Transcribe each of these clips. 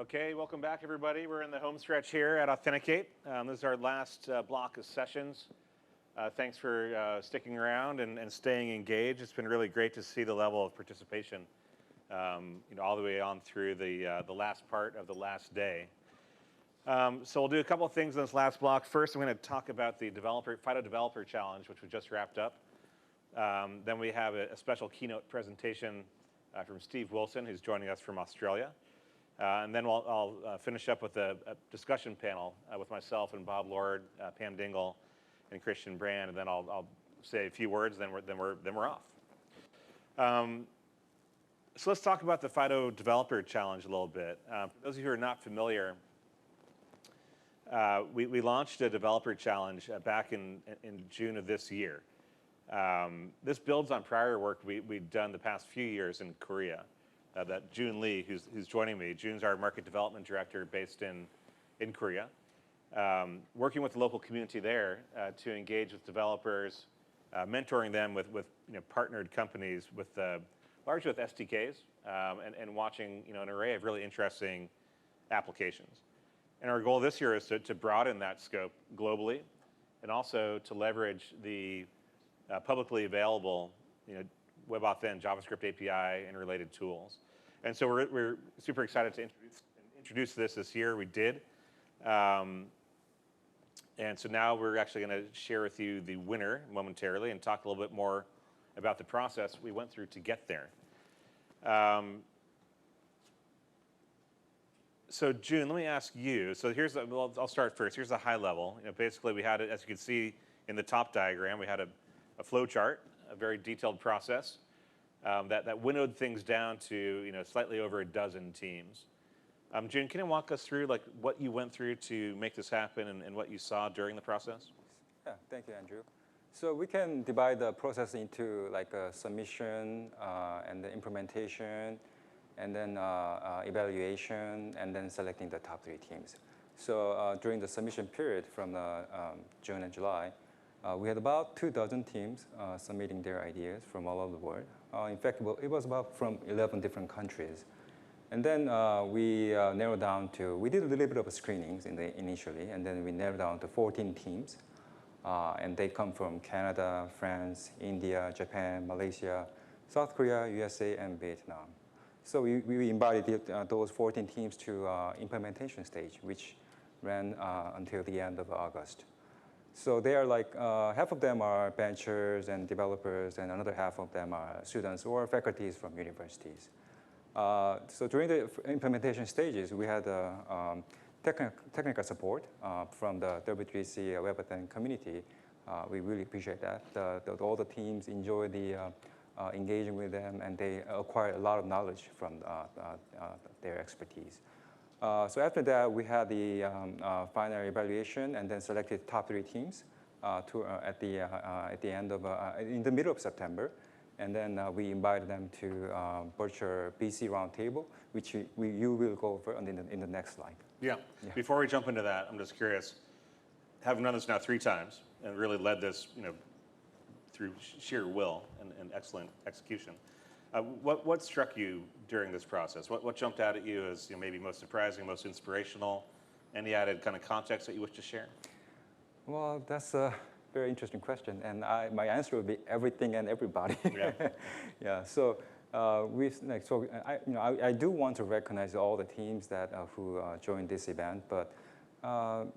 Okay, welcome back, everybody. We're in the home stretch here at Authenticate. This is our last block of sessions. Thanks for sticking around and staying engaged. It's been really great to see the level of participation, all the way on through the last part of the last day. So we'll do a couple of things in this last block. First, I'm going to talk about the Fido Developer Challenge, which we just wrapped up. Then we have a special keynote presentation from Steve Wilson, who's joining us from Australia. And then I'll finish up with a discussion panel with myself and Bob Lord, Pam Dingle, and Christian Brand. And then I'll say a few words. Then we're off. So let's talk about the Fido Developer Challenge a little bit. For those of you who are not familiar, we launched a developer challenge back in June of this year. This builds on prior work we'd done the past few years in Korea. That June Lee, who's joining me. June's our market development director based in Korea. Working with the local community there to engage with developers, mentoring them with partnered companies, largely with SDKs, and watching an array of really interesting applications. And our goal this year is to broaden that scope globally, and also to leverage the publicly available WebAuthn, JavaScript API, and related tools. And so we're super excited to introduce this year. We did. And so now we're actually going to share with you the winner momentarily and talk a little bit more about the process we went through to get there. So June, let me ask you. So I'll start first. Here's the high level. Basically, we had, as you can see in the top diagram, we had a flow chart, a very detailed process that winnowed things down to slightly over a dozen teams. June, can you walk us through what you went through to make this happen and what you saw during the process? Yeah, thank you, Andrew. So we can divide the process into a submission and the implementation, and then evaluation, and then selecting the top 3 teams. So during the submission period from June and July, we had about 24 teams submitting their ideas from all over the world. In fact, it was about from 11 different countries. And then we narrowed down to, we did a little bit of screenings initially, and then we narrowed down to 14 teams. And they come from Canada, France, India, Japan, Malaysia, South Korea, USA, and Vietnam. So we invited those 14 teams to implementation stage, which ran until the end of August. So they are half of them are benchers and developers, and another half of them are students or faculties from universities. So during the implementation stages, we had technical support from the W3C WebAuthn community. We really appreciate that. All the teams enjoy engaging with them, and they acquire a lot of knowledge from their expertise. So after that, we had the final evaluation, and then selected top 3 teams at the end of in the middle of September, and then we invited them to virtual BC roundtable, which you will go over in the next slide. Yeah. Before we jump into that, I'm just curious. Having done this now 3 times and really led this, through sheer will and excellent execution. What struck you during this process? What jumped out at you as maybe most surprising, most inspirational? Any added kind of context that you wish to share? Well, that's a very interesting question, and my answer would be everything and everybody. Yeah. Yeah. So I do want to recognize all the teams who joined this event, but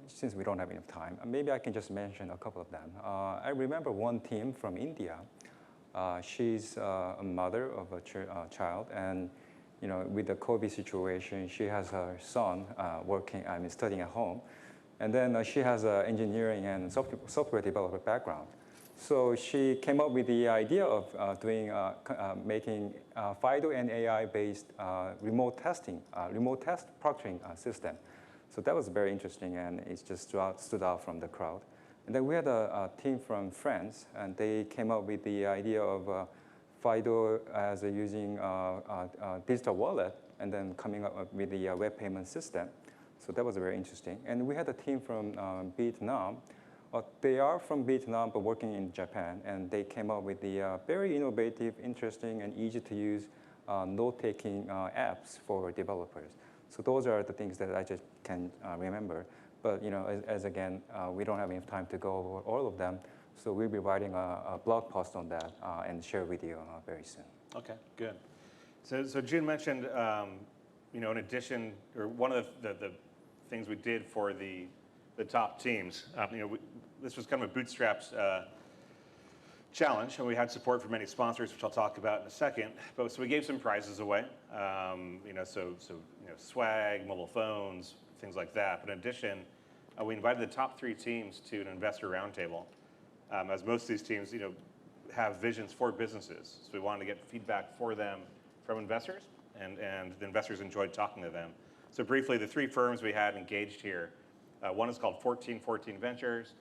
since we don't have enough time, maybe I can just mention a couple of them. I remember one team from India. She's a mother of a child, and with the COVID situation, she has her son studying at home, and then she has an engineering and software developer background. So she came up with the idea of making Fido and AI-based remote test proctoring system. So that was very interesting, and it just stood out from the crowd. And then we had a team from France, and they came up with the idea of Fido as using a digital wallet, and then coming up with the web payment system. So that was very interesting. And we had a team from Vietnam. They are from Vietnam, but working in Japan, and they came up with the very innovative, interesting, and easy-to-use note-taking apps for developers. So those are the things that I just can remember. But again, we don't have enough time to go over all of them. So we'll be writing a blog post on that and share with you very soon. Okay, good. So June mentioned, in addition, or one of the things we did for the top teams, this was kind of a bootstraps challenge, and we had support from many sponsors, which I'll talk about in a second. But so we gave some prizes away, swag, mobile phones, things like that. But in addition, we invited the top 3 teams to an investor roundtable, as most of these teams, have visions for businesses. So we wanted to get feedback for them from investors, and the investors enjoyed talking to them. So briefly, the 3 firms we had engaged here, one is called 1414 Ventures.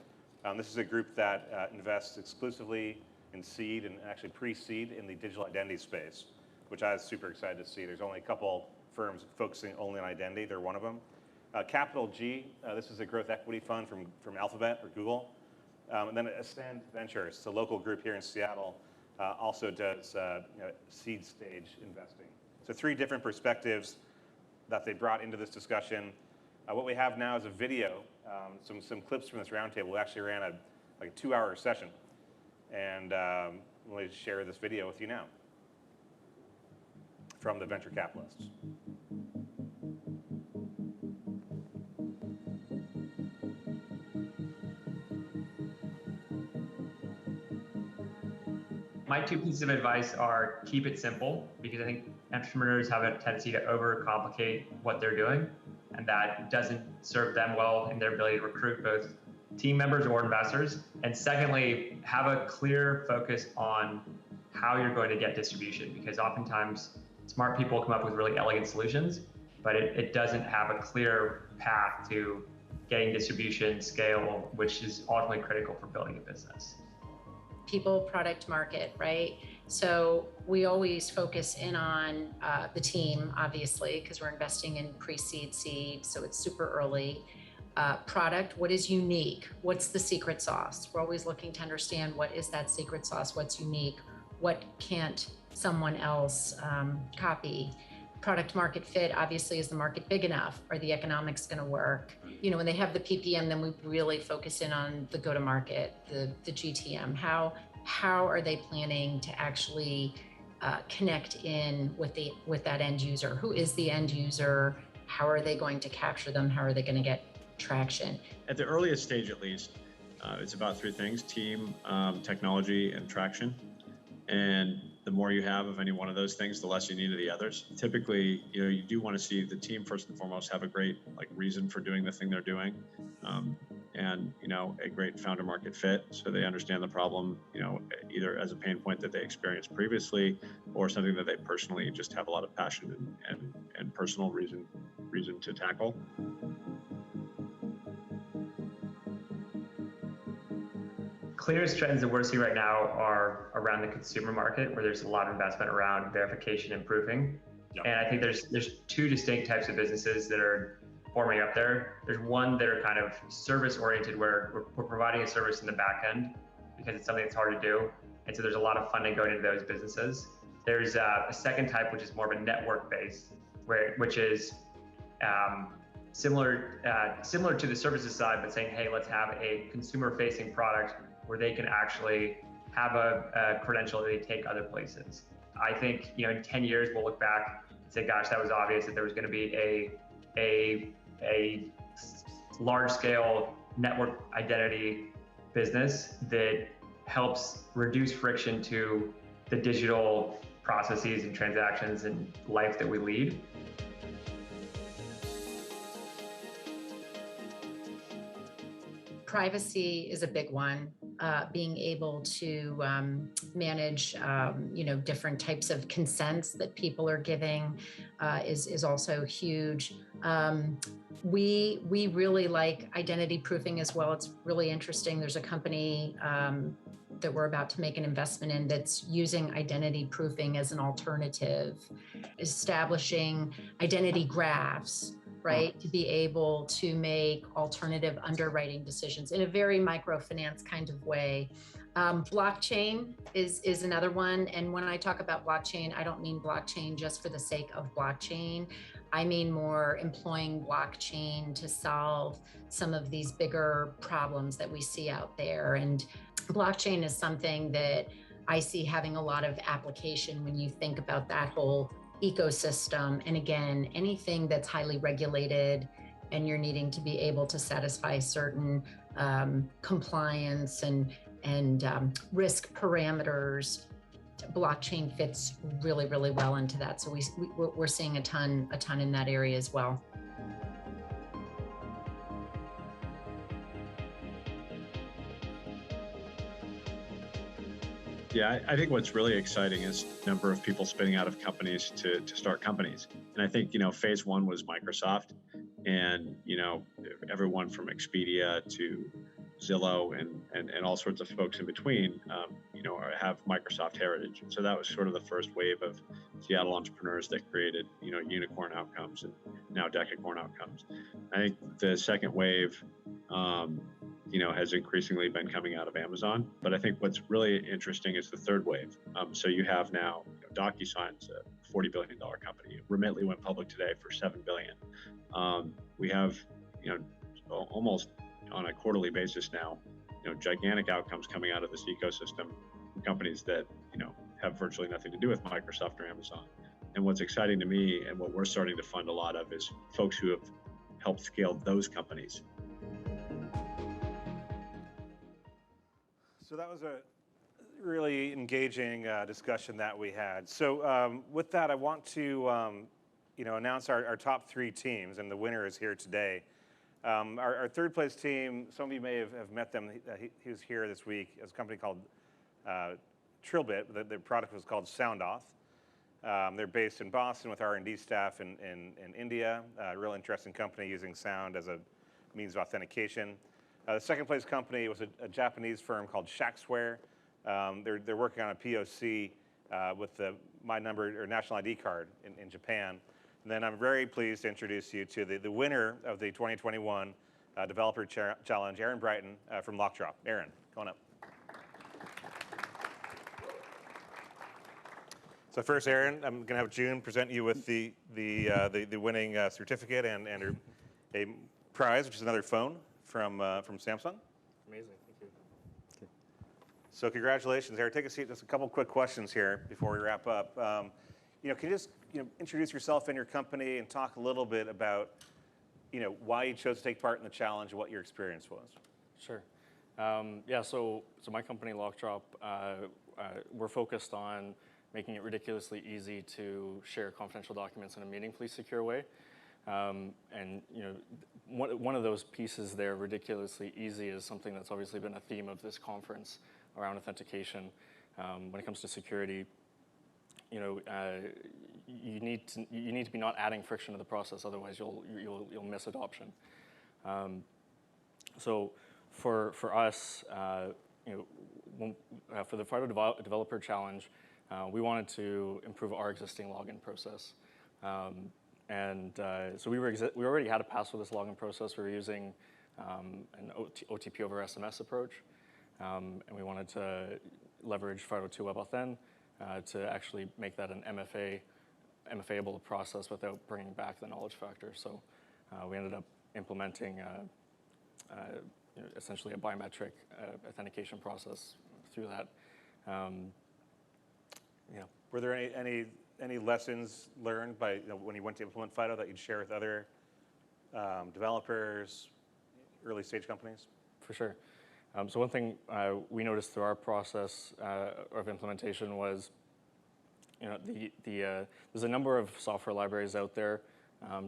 This is a group that invests exclusively in seed and actually pre-seed in the digital identity space, which I was super excited to see. There's only a couple firms focusing only on identity. They're one of them. Capital G, this is a growth equity fund from Alphabet or Google. And then Ascend Ventures, it's a local group here in Seattle, also does seed stage investing. So 3 different perspectives that they brought into this discussion. What we have now is a video, some clips from this roundtable. We actually ran a 2-hour session, and I'm going to share this video with you now from the venture capitalists. My 2 pieces of advice are keep it simple, because I think entrepreneurs have a tendency to overcomplicate what they're doing, and that doesn't serve them well in their ability to recruit both team members or investors. And secondly, have a clear focus on how you're going to get distribution, because oftentimes smart people come up with really elegant solutions, but it doesn't have a clear path to getting distribution scale, which is ultimately critical for building a business. People, product, market, right? So we always focus in on the team, obviously, because we're investing in pre-seed, seed, so it's super early. Product, what is unique? What's the secret sauce? We're always looking to understand what is that secret sauce, what's unique, what can't someone else copy. Product market fit, obviously, is the market big enough? Are the economics gonna work? When they have the PPM, then we really focus in on the go-to-market, the GTM. How are they planning to actually connect in with that end user? Who is the end user? How are they going to capture them? How are they gonna get traction? At the earliest stage, at least, it's about 3 things: team, technology, and traction. And the more you have of any one of those things, the less you need of the others. Typically, you do want to see the team first and foremost have a great reason for doing the thing they're doing, and a great founder market fit, so they understand the problem, either as a pain point that they experienced previously, or something that they personally just have a lot of passion and personal reason to tackle. Clearest trends that we're seeing right now are around the consumer market, where there's a lot of investment around verification and proofing. Yep. And I think there's 2 distinct types of businesses that are forming up there. There's one that are kind of service oriented, where we're providing a service in the back end because it's something that's hard to do. And so there's a lot of funding going into those businesses. There's a second type, which is more of a network based, which is similar to the services side, but saying, hey, let's have a consumer facing product where they can actually have a credential that they take other places. I think, in 10 years, we'll look back and say, gosh, that was obvious that there was going to be a large scale network identity business that helps reduce friction to the digital processes and transactions and life that we lead. Privacy is a big one. Being able to manage, different types of consents that people are giving is also huge. We really like identity proofing as well. It's really interesting. There's a company that we're about to make an investment in that's using identity proofing as an alternative, establishing identity graphs, right? To be able to make alternative underwriting decisions in a very microfinance kind of way. Blockchain is another one. And when I talk about blockchain, I don't mean blockchain just for the sake of blockchain. I mean more employing blockchain to solve some of these bigger problems that we see out there. And blockchain is something that I see having a lot of application when you think about that whole ecosystem. And again, anything that's highly regulated and you're needing to be able to satisfy certain compliance and risk parameters, blockchain fits really, really well into that. So we're seeing a ton in that area as well. Yeah, I think what's really exciting is the number of people spinning out of companies to start companies. And I think, phase one was Microsoft, and, everyone from Expedia to Zillow and all sorts of folks in between, have Microsoft heritage. And so that was sort of the first wave of Seattle entrepreneurs that created, unicorn outcomes and now decacorn outcomes. I think the second wave, has increasingly been coming out of Amazon. But I think what's really interesting is the third wave. So you have now DocuSign's a $40 billion company. Remitly went public today for $7 billion. We have, almost on a quarterly basis now, gigantic outcomes coming out of this ecosystem from companies that, have virtually nothing to do with Microsoft or Amazon. And what's exciting to me and what we're starting to fund a lot of is folks who have helped scale those companies. So that was a really engaging discussion that we had. So with that, I want to announce our top 3 teams, and the winner is here today. Our third place team, some of you may have met them. He was here this week. It's a company called Trillbit. Their product was called SoundOff. They're based in Boston with R&D staff in India. A real interesting company using sound as a means of authentication. The second place company was a Japanese firm called Shacksware. They're working on a POC with the My Number or National ID card in Japan. And then I'm very pleased to introduce you to the winner of the 2021 Developer Challenge, Aaron Brighton from Lockdrop. Aaron, come on up. So first, Aaron, I'm going to have June present you with the winning certificate and a prize, which is another phone from Samsung. Amazing, thank you. Okay. So congratulations, Aaron. Take a seat. Just a couple quick questions here before we wrap up. Can you just introduce yourself and your company and talk a little bit about why you chose to take part in the challenge and what your experience was? Sure. So my company, Lockdrop, we're focused on making it ridiculously easy to share confidential documents in a meaningfully secure way. And one of those pieces there, ridiculously easy, is something that's obviously been a theme of this conference around authentication. When it comes to security, you need to be not adding friction to the process, otherwise you'll miss adoption. So for us, for the Fido Developer Challenge, we wanted to improve our existing login process. So we already had a pass for this login process. We were using an OTP over SMS approach, and we wanted to leverage FIDO2 WebAuthn to actually make that an MFA-able process without bringing back the knowledge factor. So we ended up implementing essentially a biometric authentication process through that. Were there any lessons learned by when you went to implement Fido that you'd share with other developers, early stage companies? For sure. So one thing we noticed through our process of implementation was, there's a number of software libraries out there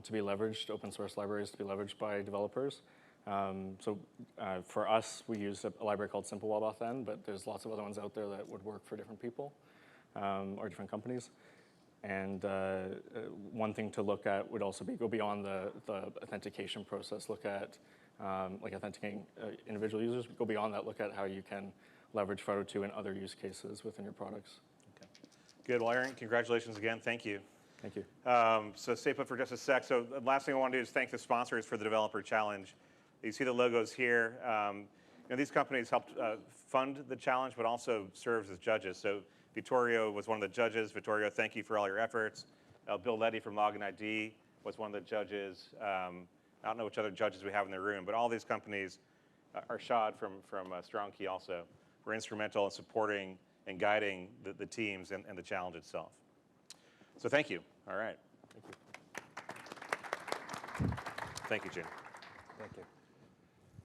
to be leveraged, open source libraries to be leveraged by developers. So for us, we use a library called Simple WebAuthn, but there's lots of other ones out there that would work for different people or different companies. And one thing to look at would also be go beyond the authentication process. Look at like authenticating individual users. Go beyond that. Look at how you can leverage FIDO2 in other use cases within your products. Okay. Good. Well, Aaron, congratulations again. Thank you. Thank you. So stay put for just a sec. So the last thing I want to do is thank the sponsors for the Developer Challenge. You see the logos here. These companies helped fund the challenge, but also serves as judges. So Vittorio was one of the judges. Vittorio, thank you for all your efforts. Bill Leddy from Login ID was one of the judges. I don't know which other judges we have in the room, but all these companies, Arshad from Strong Key also, were instrumental in supporting and guiding the teams and the challenge itself. So thank you. All right. Thank you. Thank you, Jim. Thank you.